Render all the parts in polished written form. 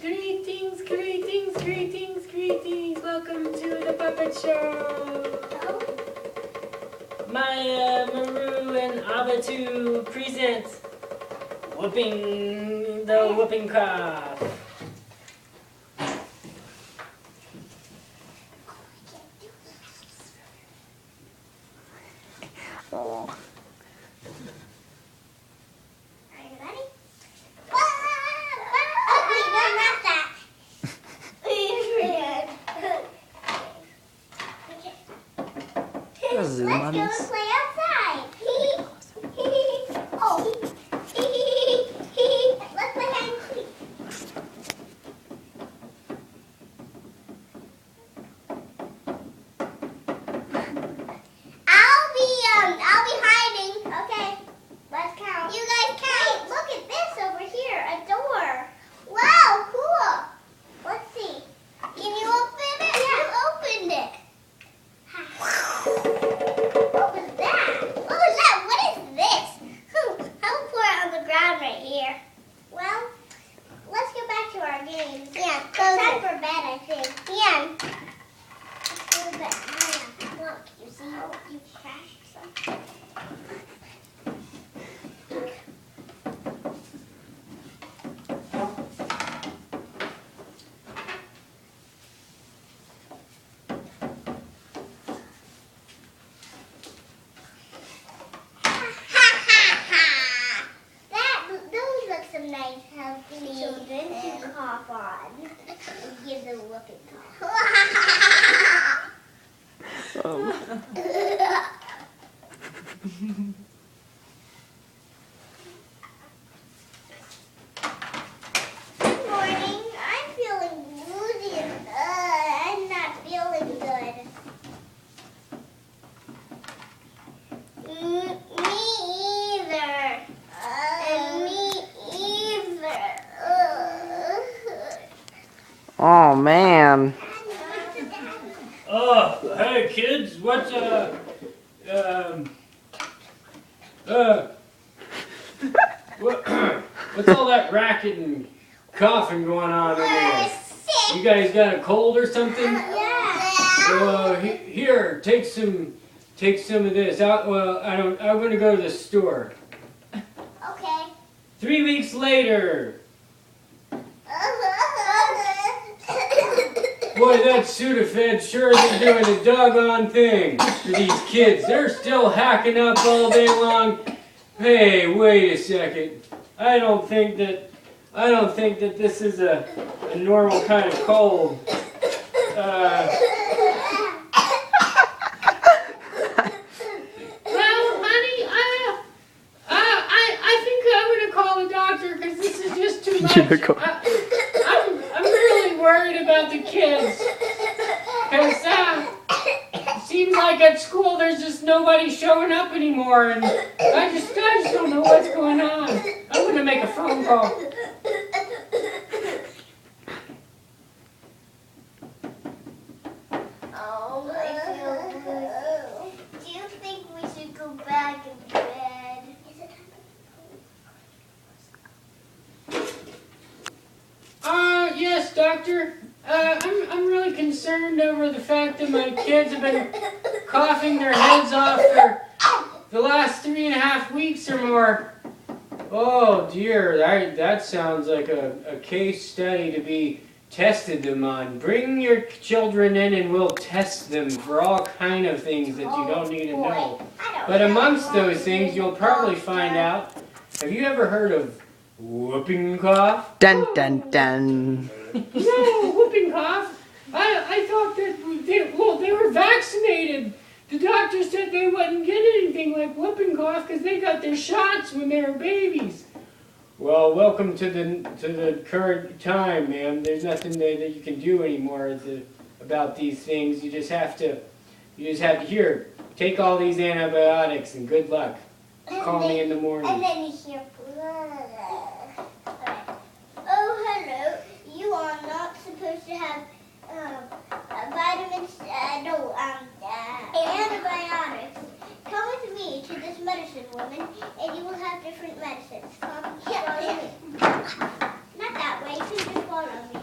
Greetings, greetings, greetings, greetings. Welcome to the puppet show. My Meru and Abba 2 presents Whooping the Whooping Cough. Oh. Are you ready? Wait, no, not that. Let's zoom Let's on go this. and play outside. Oh. Let's play hide and seek. I'll be hiding. Okay. Let's count. You guys count. Wait, look at this over here. A door. Wow, cool. Let's see. Can you open it? Yeah. You opened it. What was that? What was that? What is this? I'll pour it on the ground right here. Well, let's go back to our games. Yeah. It's time for bed, I think. Yeah. Let's go to bed. Look, you see how you crashed something? Those look some nice healthy children to cough on. Give them a whooping cough. Good morning. I'm feeling woozy and I'm not feeling good. Me either. And me either. Oh man. Oh, hey kids, what's what's all that racket and coughing going on in there? Sick. You guys got a cold or something? Yeah. Here, take some of this. I'm gonna go to the store. Okay. 3 weeks later. Boy, that Sudafed sure isn't doing a doggone thing for these kids. They're still hacking up all day long. Hey, wait a second. I don't think that this is a normal kind of cold. Well, honey, I think I'm gonna call the doctor because this is just too much. I'm really worried about the kids. Because it seems like at school there's just nobody showing up anymore, and I just don't know what's going on. I'm gonna make a phone call. Oh, I feel blue. Do you think we should go back in bed? Yes, doctor. I'm really concerned over the fact that my kids have been coughing their heads off for the last 3.5 weeks or more. Oh dear, that sounds like a case study to be tested them on. Bring your children in and we'll test them for all kind of things that you don't need to know. But amongst those things, you'll probably find out. Have you ever heard of whooping cough? Dun dun dun. No, whooping cough. I thought that they were vaccinated. The doctor said they wouldn't get anything like whooping cough because they got their shots when they were babies. Well, welcome to the current time, ma'am. There's nothing that you can do anymore about these things. You just have to here. Take all these antibiotics and good luck. Call me in the morning. And then you hear blood. Oh, hello. You are not supposed to have vitamins, antibiotics. Come with me to this medicine woman, and you will have different medicines. Come, follow me. Not that way. You can just follow me.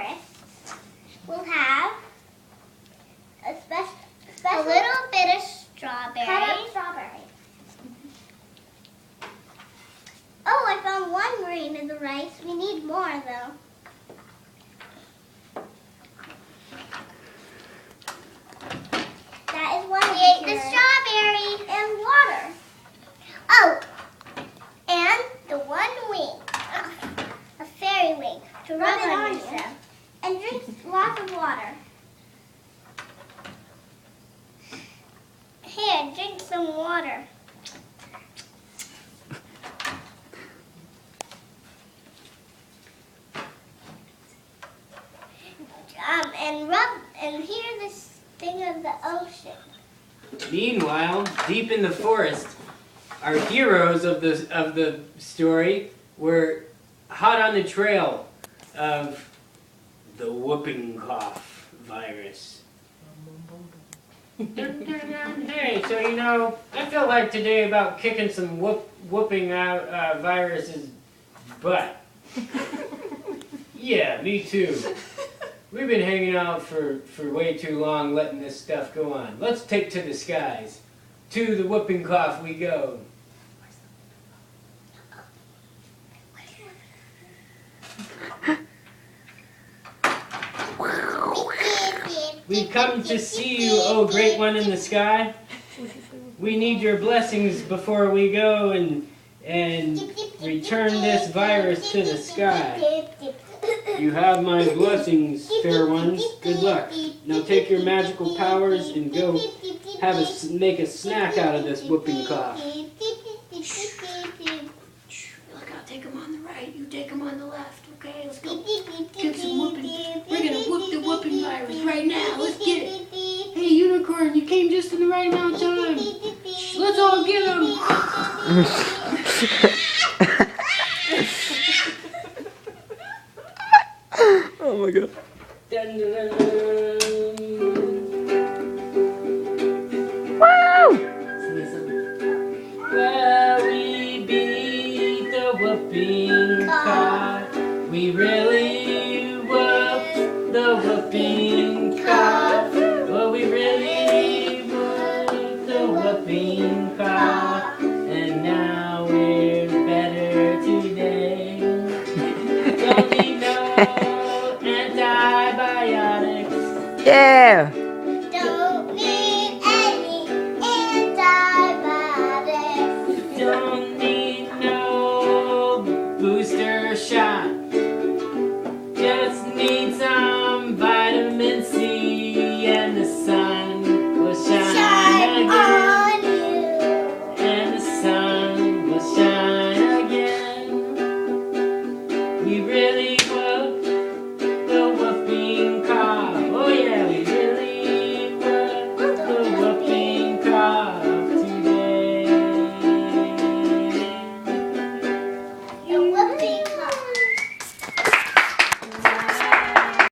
forest, we'll have a little bit of strawberries. Cut up strawberries. Oh, I found one grain in the rice. We need more, though. That is one. We ate the strawberry and water. Oh, and the one wing, a fairy wing, to rub it on yourself, and drink lots of water. Here, drink some water. And hear this thing of the ocean. Meanwhile, deep in the forest, our heroes of the story were hot on the trail of the whooping cough virus. Hey, so you know, I feel like today about kicking some whooping out virus's butt. Yeah, me too. We've been hanging out for way too long, letting this stuff go on. Let's take to the skies. To the whooping cough we go. We've come to see you, oh great one in the sky. We need your blessings before we go and return this virus to the sky. You have my blessings, fair ones. Good luck. Now take your magical powers and go make a snack out of this whooping cough. Look, I'll take them on the right. You take them on the left. Okay, let's go. Get some whooping. We're gonna whoop the whooping virus right now. Let's get it. Hey, unicorn, you came just in the right amount of time. Let's all get him. Oh my god. Dun, dun, dun, dun. Woo! Well, we beat the whooping cough. We really whooped the whooping cough. Well, we really whooped the whooping cough. And now we're better today. Don't need no antibiotics. Yeah! Don't need any antibiotics. Don't need no booster shot. Just need some